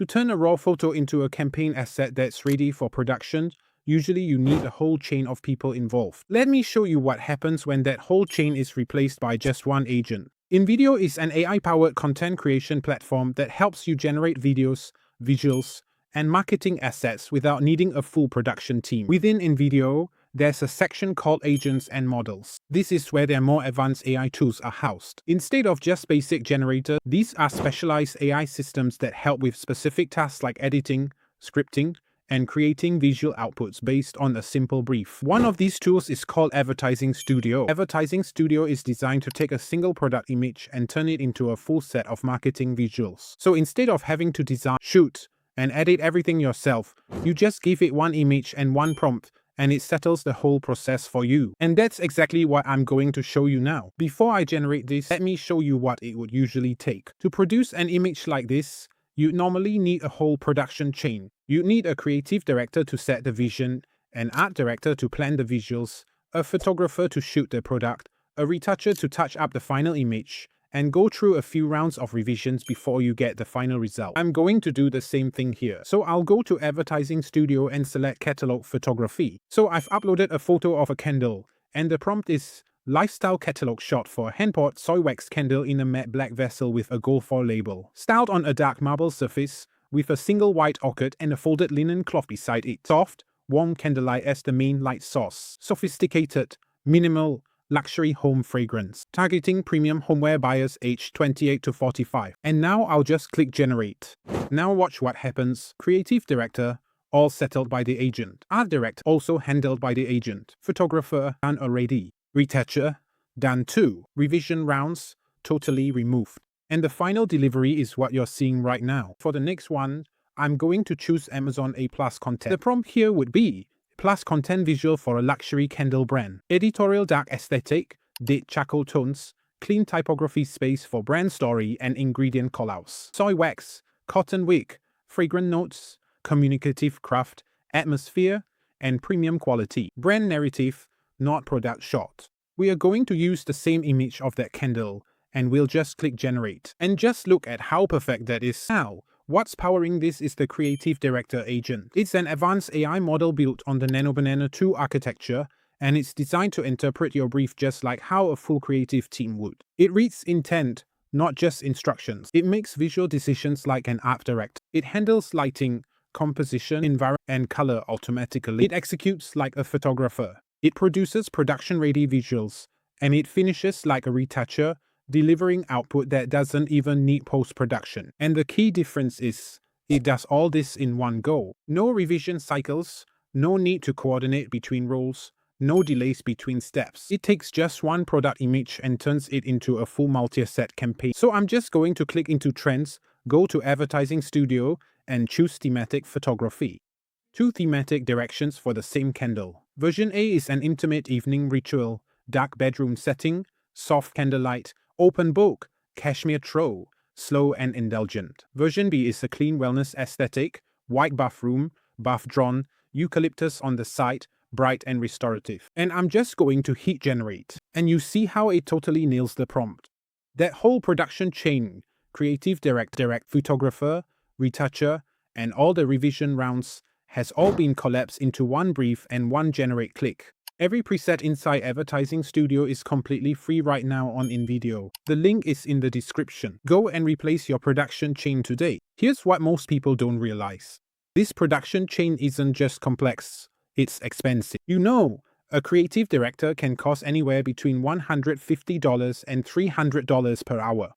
To turn a raw photo into a campaign asset that's ready for production, usually you need a whole chain of people involved. Let me show you what happens when that whole chain is replaced by just one agent. InVideo is an AI-powered content creation platform that helps you generate videos, visuals, and marketing assets without needing a full production team. Within InVideo, there's a section called Agents and Models. This is where their more advanced AI tools are housed. Instead of just basic generator, these are specialized AI systems that help with specific tasks like editing, scripting, and creating visual outputs based on a simple brief. One of these tools is called Advertising Studio. Advertising Studio is designed to take a single product image and turn it into a full set of marketing visuals. So instead of having to design, shoot, and edit everything yourself, you just give it one image and one prompt, and it settles the whole process for you. And that's exactly what I'm going to show you now. Before I generate this, let me show you what it would usually take. To produce an image like this, you normally need a whole production chain. You need a creative director to set the vision, an art director to plan the visuals, a photographer to shoot the product, a retoucher to touch up the final image, and go through a few rounds of revisions before you get the final result. I'm going to do the same thing here. So I'll go to Advertising Studio and select Catalog Photography. So I've uploaded a photo of a candle, and the prompt is Lifestyle Catalog Shot for a hand-poured soy wax candle in a matte black vessel with a gold foil label. Styled on a dark marble surface, with a single white orchid and a folded linen cloth beside it. Soft, warm candlelight as the main light source. Sophisticated, minimal, luxury home fragrance. Targeting premium homeware buyers aged 28 to 45. And now I'll just click Generate. Now watch what happens. Creative Director, all settled by the agent. Art Director, also handled by the agent. Photographer, done already. Retoucher, done too. Revision rounds, totally removed. And the final delivery is what you're seeing right now. For the next one, I'm going to choose Amazon A+ content. The prompt here would be Plus content visual for a luxury candle brand. Editorial dark aesthetic, dead charcoal tones, clean typography space for brand story and ingredient callouts. Soy wax, cotton wick, fragrant notes, communicative craft, atmosphere, and premium quality. Brand narrative, not product shot. We are going to use the same image of that candle, and we'll just click Generate. And just look at how perfect that is. Now, what's powering this is the Creative Director agent. It's an advanced AI model built on the NanoBanana 2 architecture, and it's designed to interpret your brief just like how a full creative team would. It reads intent, not just instructions. It makes visual decisions like an art director. It handles lighting, composition, environment, and color automatically. It executes like a photographer. It produces production-ready visuals, and it finishes like a retoucher, delivering output that doesn't even need post-production. And the key difference is, it does all this in one go. No revision cycles, no need to coordinate between roles, no delays between steps. It takes just one product image and turns it into a full multi-asset campaign. So I'm just going to click into Trends, go to Advertising Studio, and choose Thematic Photography. 2 thematic directions for the same candle. Version A is an intimate evening ritual, dark bedroom setting, soft candlelight, open book, cashmere throw, slow and indulgent. Version B is a clean wellness aesthetic, white bathroom, bath drawn, eucalyptus on the side, bright and restorative. And I'm just going to hit Generate. And you see how it totally nails the prompt. That whole production chain, creative direct photographer, retoucher, and all the revision rounds has all been collapsed into one brief and one generate click. Every preset inside Advertising Studio is completely free right now on InVideo. The link is in the description. Go and replace your production chain today. Here's what most people don't realize. This production chain isn't just complex, it's expensive. You know, a creative director can cost anywhere between $150 and $300 per hour.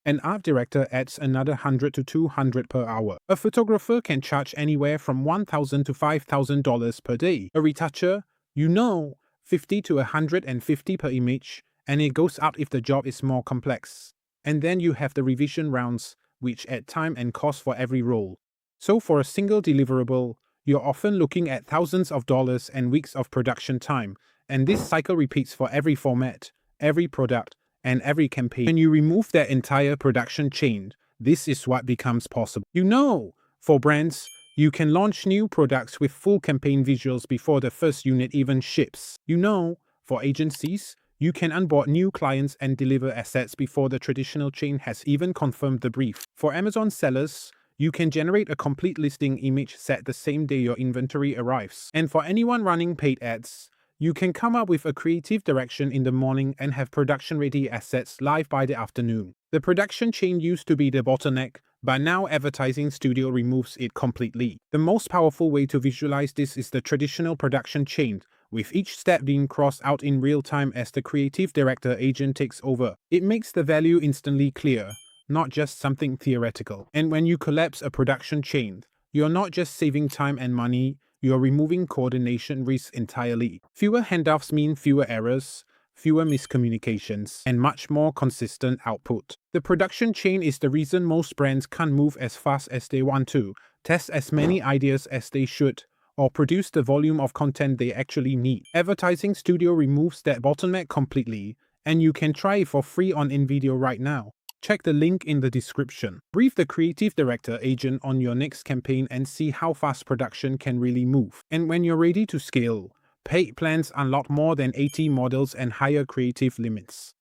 An art director adds another $100 to $200 per hour. A photographer can charge anywhere from $1,000 to $5,000 per day. A retoucher, you know, $50 to $150 per image, and it goes up if the job is more complex. And then you have the revision rounds, which add time and cost for every role. So for a single deliverable, you're often looking at thousands of dollars and weeks of production time, and this cycle repeats for every format, every product, and every campaign. When you remove that entire production chain, this is what becomes possible. You know, for brands, you can launch new products with full campaign visuals before the first unit even ships. You know, for agencies, you can onboard new clients and deliver assets before the traditional chain has even confirmed the brief. For Amazon sellers, You can generate a complete listing image set the same day your inventory arrives. And for anyone running paid ads, you can come up with a creative direction in the morning and have production-ready assets live by the afternoon. The production chain used to be the bottleneck, but now Advertising Studio removes it completely. The most powerful way to visualize this is the traditional production chain, with each step being crossed out in real time as the creative director agent takes over. It makes the value instantly clear, not just something theoretical. And when you collapse a production chain, you're not just saving time and money, you're removing coordination risks entirely. Fewer handoffs mean fewer errors, fewer miscommunications, and much more consistent output. The production chain is the reason most brands can't move as fast as they want to, test as many ideas as they should, or produce the volume of content they actually need. Advertising Studio removes that bottleneck completely, and you can try it for free on InVideo right now. Check the link in the description. Brief the creative director agent on your next campaign and see how fast production can really move. And when you're ready to scale, paid plans unlock more than 80 models and higher creative limits.